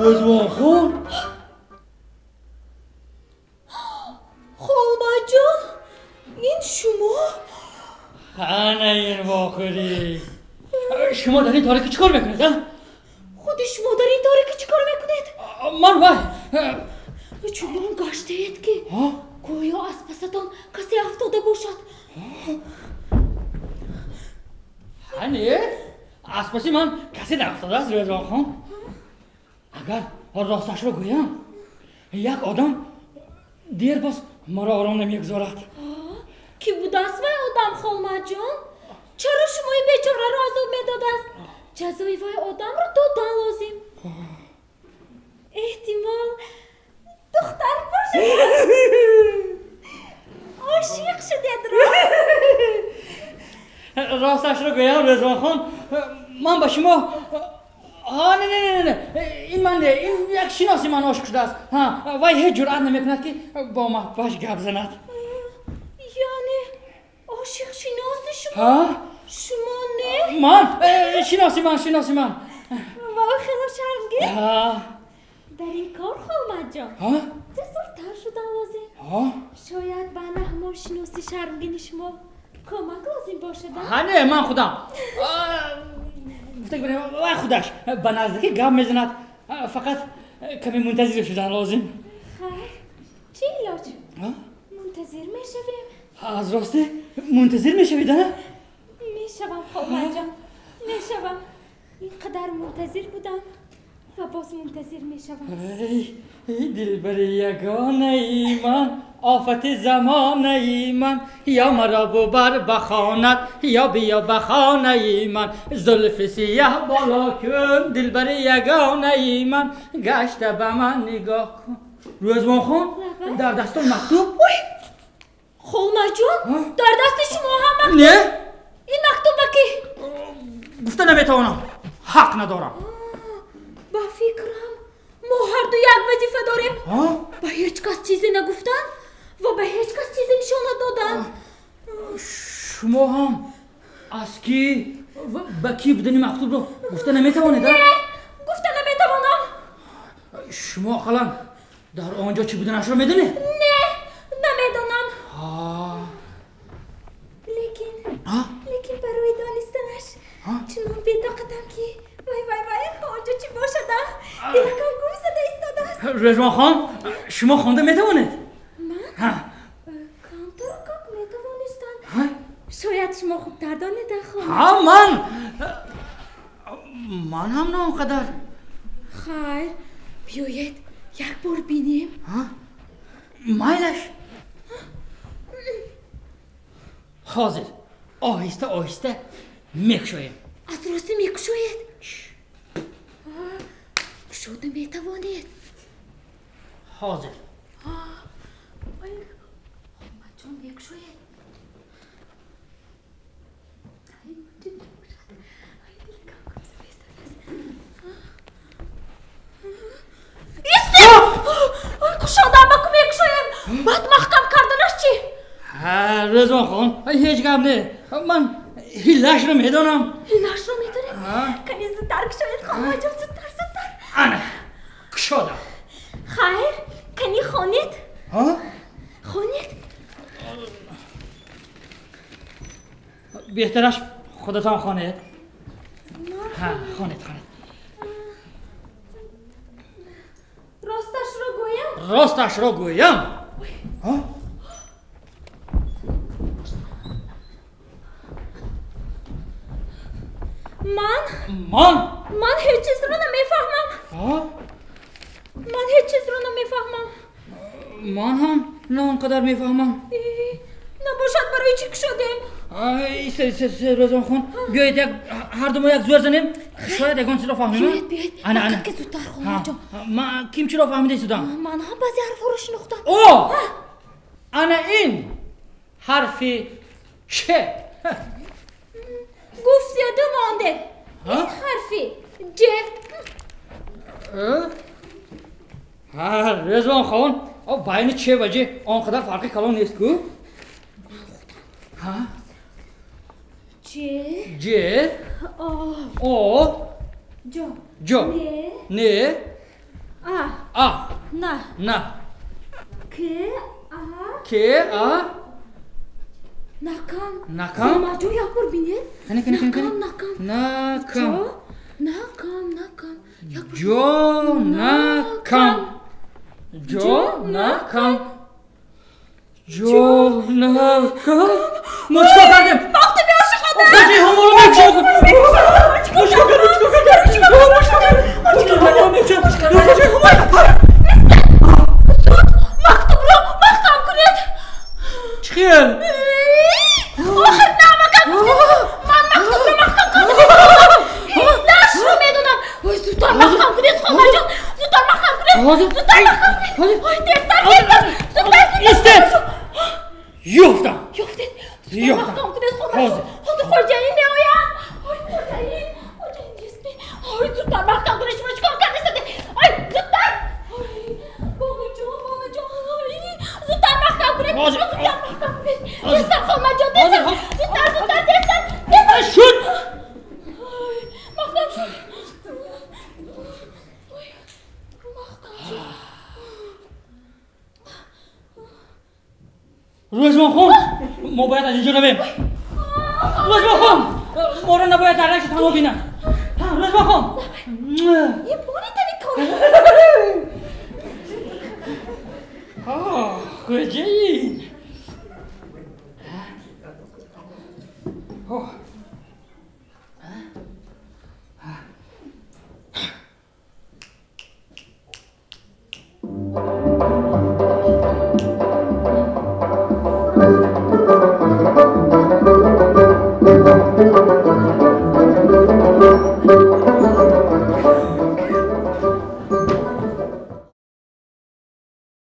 رضوان خان خالما جان این شما؟ خانه این واخری شما در این تاریکی چیکار میکنید؟ خود شما در این تاریکی چیکار میکنید؟ من وای چون گشته اید که گویا از پستان کسی افتاده باشد. هنی؟ از پسی من کسی نافتاده است رضوان خان. اگر راستش رو گویم یک آدم دیر باز مرا آرام نمیگذارد. کی بود است وای آدم خالما جان؟ چرا شما این بیچاره را عذاب میداد است؟ جزای وای آدم رو دادن لازم. احتمال دختر باشه. عاشق شدید را. راستش رو گویم رضوان خان من با شما نه این من نه این یک شناسی من عاشق شده است. وای هیچ جرأت نمیکند که با محبوبش گپ زند. یعنی عاشق شناسی شما؟ شما نه؟ من شناسی من وای خیلی شرمگین. در این کار خالما جان زودتر شدن لازم. شاید به همون شناسی شرمگین شما کمک لازم باشد. نه من خودم فکر کنم وای خودش به نزدیکی گپ میزند. فقط کمی منتظر شدن لازم. خیر چی علاج؟ منتظر میشویم. از راسته منتظر میشوید؟ میشوم خالما جان میشوم. اینقدر منتظر بودم و باز منتظر میشوم. ای دلبر یگانه ای من آفت زمانه ای من یا مرا ببر بخواند یا بیا بخانه ای من زلف سیاه بالا کن دلبر یگانه ای من گشته به من نگاه کن. رضوان خان در دستان مکتوب. خالما جان در دست شما هم مکتوب؟ نه این مکتوب کی؟ گفته نمیتوانم حق ندارم. با فکرم ما هر دو یک وظیفه داریم. به هیچ کس چیزی نگفتن و به هیچ کس چیزی نشان ندادن. شما هم از کی به کی بدنی مکتوب رو گفته نمیتوانید؟ نه گفته نمیتوانم. شما اقلا در آنجا چی بودنش رو میدونی؟ نه نمیدونم. لیکن برای دانستنش چنان بی‌طاقتم که وای آنجا چی باشده؟ دلکم گم زده ایستاده است. رضوان خان شما خوانده میتوانید؟ من؟ کامتر کاک میتوانستن. شاید شما خوبتر دانیده خانم. من هم نه اونقدر. خیر بیایید یک بار بینیم. مایلش حاضر آهسته میکشویم. از راستی میکشوید؟ کشوده میتوانید. حاضر خالما جان میکشوید. کشاندم بکو میکشوید. بعد محکم کردنش چی؟ رضوان خان هیچ گپ نه. من هیلش رو میدونم. هیلش رو میدونید؟ کنی زودتر کشوید خالما جان زودتر. انا کشادم. خیر کنی خونید؟ خونید؟ بهترش خودتان خانید. خانید. راستش رو گویم. من هیچ چیز رو نمیفهمم. من هم نه اونقدر میفهمم. نباشد برای چی کشادیم؟ ایسته رضوان خان بیایید هر دو ما یک زور زنیم. شاید یکان چی را فهمیم. بیایید انا که زودتر خالما جان. من کیم چی را فهمیده ایستادم؟ من هم بعضی حرفا رو شناختم. انا این حرفی چه؟ گفت یادم مانده. این حرفی رضوان خان بین چه و جه آنقدر فرقی کلان نیست کو؟ جه او جو نه نه که نکام ماجو یا پر بینه نکام مشکل کردم وقتی بیاشی خدا خودی همون رو مختم کنید چخیل آخر نه مکم من مختم کنم لاش رو میدونم زودتر مختم کنید خدا جان زودتر مختم کنید استد یفتم مختم کنید خدا خورجایی میایم خورجایی نیستی زودتر مختم کنید شما چکار کردی زودتر بابا جان زودتر مختم کنید دستم خواهم جان زودتر شد مختم شد روزمان خون ما باید از اینجا رویم روزمان خون ما رو نباید در رکش تمام بینم روزمان خون یه باری کجایی